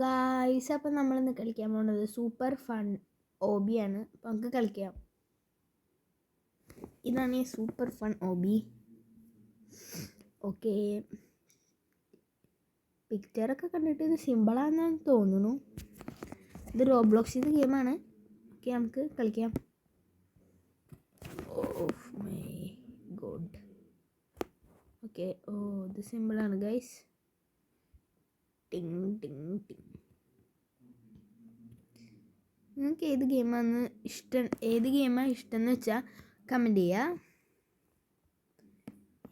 Guys, അപ്പം നമ്മളിന്ന് കളിക്കാൻ പോകുന്നത് സൂപ്പർ ഫൺ ഓബിയാണ്. അപ്പം നമുക്ക് കളിക്കാം. ഇതാണ് ഈ സൂപ്പർ ഫൺ ഓബി. ഓക്കെ, പിക്ചറൊക്കെ കണ്ടിട്ട് ഇത് സിമ്പിളാണെന്ന് തോന്നുന്നു. ഇത് റോബ്ലോക്സിൻ്റെ ഗെയിമാണ്. ഓക്കെ, നമുക്ക് കളിക്കാം. Of my God. ഓക്കെ, ഇത് സിമ്പിളാണ് ഗൈസ്. ടിങ് ടിങ് ടിങ്. നിങ്ങൾക്ക് ഏത് ഗെയിമാണ് ഇഷ്ടം എന്ന് വെച്ചാൽ കമൻറ്റ് ചെയ്യുക.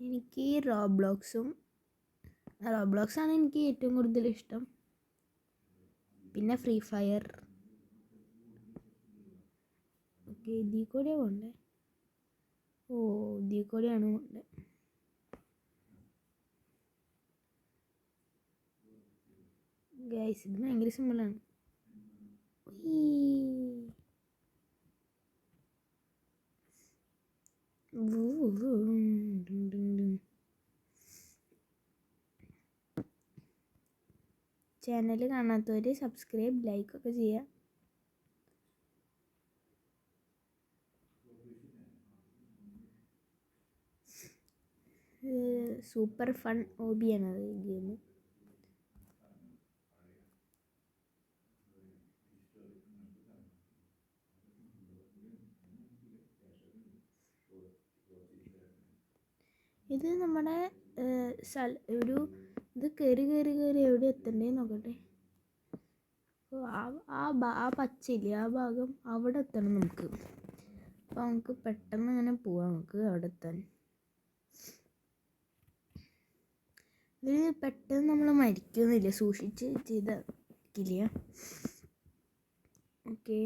എനിക്ക് റോബ്ലോക്സാണ് എനിക്ക് ഏറ്റവും കൂടുതൽ ഇഷ്ടം. പിന്നെ ഫ്രീ ഫയർ. ഓക്കെ, ഇതിൽ കൂടെയാണ് പോണ്ടേ. ഇതിൽ കൂടെയാണ് പോണ്ടേ. ഗൈസ്, ഇത് ഭയങ്കര സിമ്പിളാണ്. ചാനൽ കാണാത്തവർ സബ്സ്ക്രൈബ്, ലൈക്ക് ഒക്കെ ചെയ്യുക. സൂപ്പർ ഫൺ ഓബിയാണ് ഈ ഗെയിം. ഇത് നമ്മുടെ ഇത് കയറി എവിടെ എത്തണ്ടേ നോക്കട്ടെ. ആ പച്ചയില്ലേ, ആ ഭാഗം അവിടെ എത്തണം നമുക്ക്. അപ്പോൾ നമുക്ക് പെട്ടെന്ന് അങ്ങനെ പോവാം നമുക്ക് അവിടെ എത്താൻ. ഇത് പെട്ടെന്ന് നമ്മൾ മരിക്കുന്നില്ല, സൂക്ഷിച്ച് ചെയ്തില്ല. ഓക്കെ,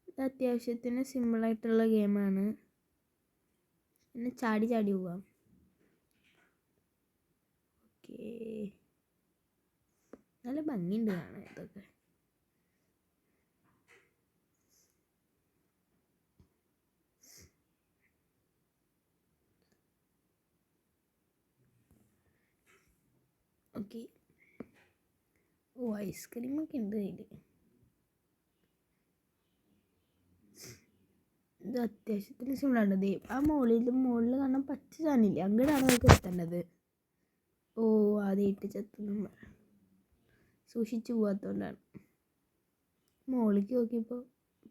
ഇത് അത്യാവശ്യത്തിന് സിമ്പിളായിട്ടുള്ള ഗെയിമാണ്. പിന്നെ ചാടി പോവാം. ഓക്കെ, നല്ല ഭംഗിയുണ്ട് കാണാൻ ഇതൊക്കെ. ഓക്കെ, ഐസ്ക്രീമൊക്കെ ഉണ്ട് കയ്യിൽ. ഇത് അത്യാവശ്യത്തിന് സിമ്പിളാണ്. ആ മുകളിൽ കാണാൻ പച്ച സാധനമില്ലേ, അങ്ങനെയാണ് നമുക്ക് എത്തേണ്ടത്. ആദ്യമായിട്ട് ചെത്തുന്ന സൂക്ഷിച്ചു പോകാത്തതുകൊണ്ടാണ്. മുകളിലേക്ക് നോക്കിയപ്പോൾ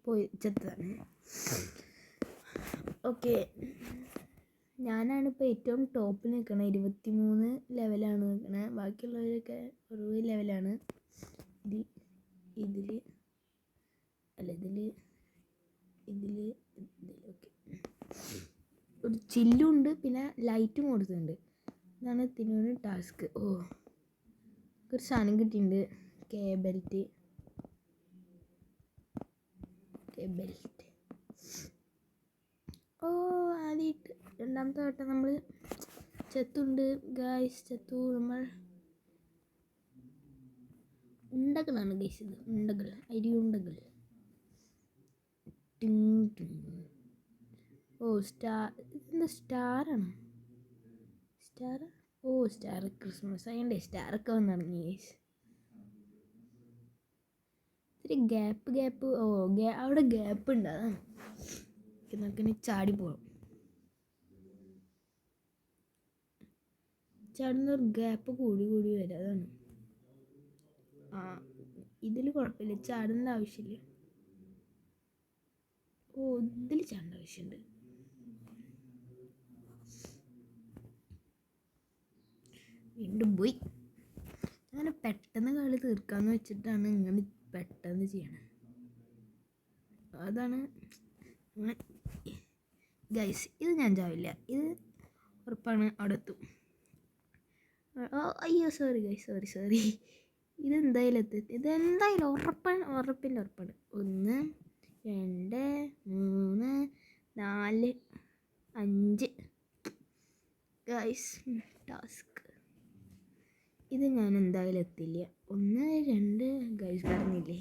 പോയി ചെത്താണ്. ഓക്കെ, ഞാനാണിപ്പോൾ ഏറ്റവും ടോപ്പിൽ നിൽക്കണത്. 23 ലെവലാണ് നിൽക്കണത്. ബാക്കിയുള്ളവരൊക്കെ 60 ലെവലാണ്. ഇതിൽ ഓക്കെ, ഒരു ചില്ലുണ്ട്, പിന്നെ ലൈറ്റും കൊടുത്തിട്ടുണ്ട്. ഇതാണ് ഇതിനൊരു ടാസ്ക്. ഒരു സാധനം കിട്ടിയിട്ടുണ്ട്. ബെൽറ്റ്. ആദ്യമായിട്ട് രണ്ടാമത്തെ വട്ടം നമ്മൾ ചെത്തുണ്ട് ഗൈസ്. നമ്മൾ ഉണ്ടകളാണ് ഗൈസ്. ഇത് ഉണ്ടകൾ, അരിയുണ്ടകൾ. ഇതെന്താ സ്റ്റാറാണ്? സ്റ്റാർ ക്രിസ്മസ് ആയതുകൊണ്ട് സ്റ്റാറൊക്കെ വന്ന് തുടങ്ങി ഗൈസ്. ഇത്തിരി ഗ്യാപ്പ് അവിടെ ഗ്യാപ്പ് ഉണ്ട്, അതാണ് നമുക്കിനി ചാടി പോകാം. ചാടുന്നൊരു ഗ്യാപ്പ് കൂടി വരും, അതാണ്. ഇതിൽ കുഴപ്പമില്ല, ചാടേണ്ട ആവശ്യമില്ല. ഇതിൽ ചാടേണ്ട ആവശ്യമുണ്ട്. വീണ്ടും പോയി. അങ്ങനെ പെട്ടെന്ന് കളി തീർക്കാമെന്ന് വെച്ചിട്ടാണ് ഇങ്ങനെ പെട്ടെന്ന് ചെയ്യണത്. അതാണ് ഗൈസ്. ഇത് ഞാൻ ചാവില്ല, ഇത് ഉറപ്പാണ്. അവിടെ എത്തും. അയ്യോ സോറി ഗൈസ്, സോറി. ഇതെന്തായാലും ഇതെന്തായാലും ഉറപ്പാണ്. 1 2 3 4 5 ഗൈസ് ടാസ്ക്. ഇത് ഞാൻ എന്തായാലും എത്തില്ല. 1 2 ഗൈസ് പറഞ്ഞില്ലേ,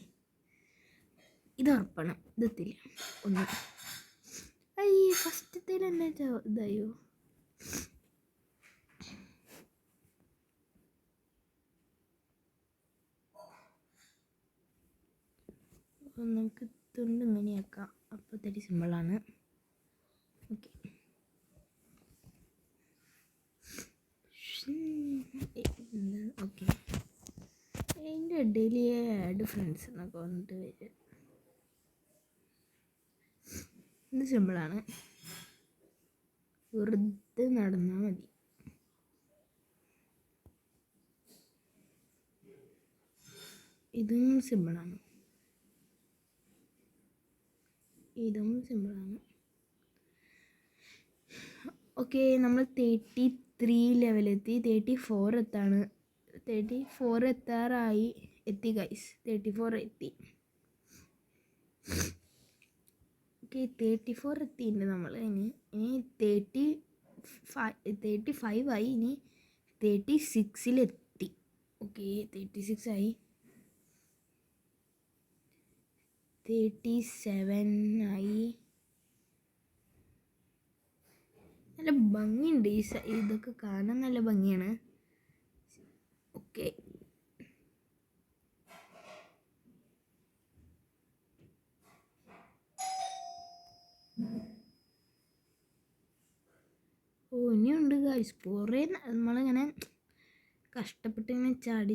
ഇത് ഉറപ്പാണ്. ഇതെത്തില്ല. 1 ഫസ്റ്റത്തേൽ തന്നെ ഇതായോ. അപ്പം നമുക്ക് തുണ്ട് ഇങ്ങനെയാക്കാം. അപ്പോൾ തരി സിമ്പിളാണ്. Okay, okay. അതിൻ്റെ ഇടയിൽ ആഡ് ഫ്രണ്ട്സ് എന്നൊക്കെ വന്നിട്ട് വരും. ഇത് സിമ്പിളാണ്, വെറുതെ നടന്നാൽ മതി. ഇതും സിമ്പിളാണ്, ഇതും സിമ്പിളാണ്. ഓക്കെ, നമ്മൾ 33 ലെവലെത്തി. 34 എത്താണ്. 34 എത്താറായി. എത്തി ഗൈസ്, 34 എത്തി. ഓക്കെ, 34 എത്തിയിട്ടുണ്ട് നമ്മൾ. ഇനി 35 ആയി. ഇനി 36 ഓക്കെ, 36 ആയി. 37 ആയി. നല്ല ഭംഗിയുണ്ട് ഇതൊക്കെ കാണാൻ, നല്ല ഭംഗിയാണ്. ഓക്കെ, ഇനിയുണ്ട് ഗൈസ്. കുറേ നമ്മളിങ്ങനെ കഷ്ടപ്പെട്ട് ഇങ്ങനെ ചാടി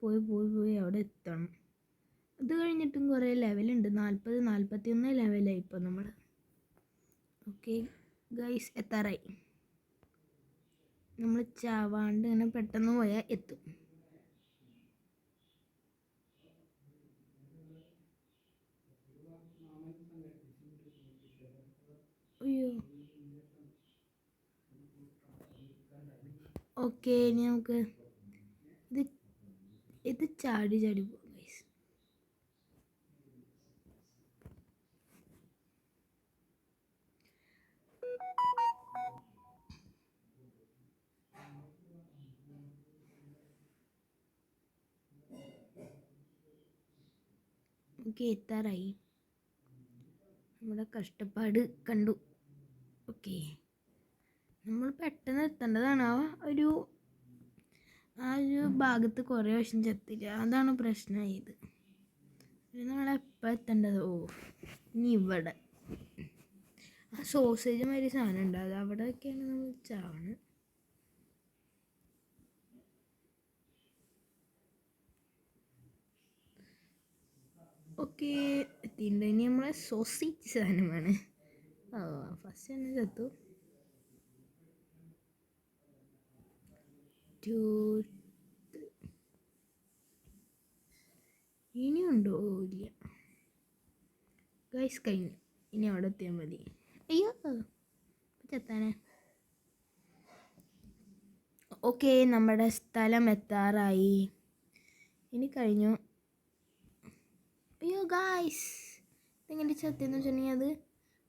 പോയി അവിടെ എത്തണം. അത് കഴിഞ്ഞിട്ടും കുറേ ലെവലുണ്ട്. 41 ലെവലായി ഇപ്പോൾ നമ്മൾ. ഓക്കെ ഗൈസ്, എത്താറായി. നമ്മൾ ചാവാണ്ട് ഇങ്ങനെ പെട്ടെന്ന് പോയാൽ എത്തും. അയ്യോ, ഓക്കെ. ഇനി നമുക്ക് ഇത് ചാടി പോകും ഗൈസ്. ഓക്കെ, എത്താറായി. നമ്മുടെ കഷ്ടപ്പാട് കണ്ടു. ഓക്കെ, നമ്മൾ പെട്ടെന്ന് എത്തേണ്ടതാണ്. ആ ഒരു ഭാഗത്ത് കുറേ വശം ചെത്തില്ല, അതാണ് പ്രശ്നമായത്. നമ്മളെപ്പോൾ എത്തേണ്ടത്? ഇനി ഇവിടെ ആ സോസേജ് മാതിരി സാധനം ഉണ്ട്, അത് അവിടെയൊക്കെയാണ് നമ്മൾ ചാവണ്. ഓക്കെ, എത്തിയിട്ടുണ്ട്. ഇനി നമ്മളെ സോസേജ് സാധനമാണ്. ഫസ്റ്റ് തന്നെ ചത്തു. ഇനിയുണ്ടോ? ഇല്ല ഗൈസ്, കഴിഞ്ഞു. ഇനി അവിടെ എത്തിയാൽ മതി. അയ്യോ, ചെത്താനെ. ഓക്കെ, നമ്മുടെ സ്ഥലം എത്താറായി. ഇനി കഴിഞ്ഞു. അയ്യോ ഗൈസ്, ഇതെങ്ങനെ ചെത്തിയെന്ന് വെച്ചിട്ടുണ്ടെങ്കിൽ അത്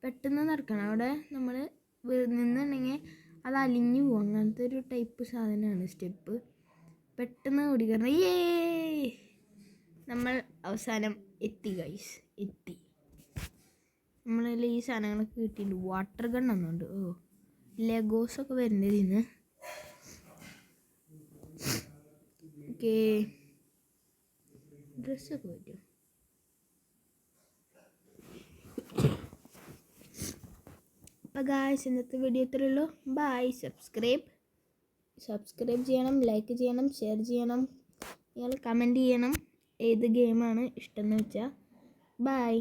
പെട്ടെന്ന് നടക്കണം. അവിടെ നമ്മൾ നിന്നുണ്ടെങ്കിൽ അത് അലിഞ്ഞു പോകും. അങ്ങനത്തെ ഒരു ടൈപ്പ് സാധനമാണ് സ്റ്റെപ്പ്. പെട്ടെന്ന് ഓടിക്കണം. നമ്മൾ അവസാനം എത്തി ഗൈസ്, എത്തി. നമ്മളതിൽ ഈ സാധനങ്ങളൊക്കെ കിട്ടിയിട്ടുണ്ട്. വാട്ടർ ഗൺ ഒന്നുണ്ട്. ലെഗോസൊക്കെ വരുന്നത് ഇന്ന്. ഓക്കെ, ഡ്രസ്സൊക്കെ പറ്റും. അപ്പോൾ ഗായ്സ്, ഇന്നത്തെ വീഡിയോ ഇത്രയേ ഉള്ളൂ. ബൈ. സബ്സ്ക്രൈബ് ചെയ്യണം, ലൈക്ക് ചെയ്യണം, ഷെയർ ചെയ്യണം. നിങ്ങൾ കമൻറ്റ് ചെയ്യണം ഏത് ഗെയിമാണ് ഇഷ്ടമെന്ന് വെച്ചാൽ. ബൈ.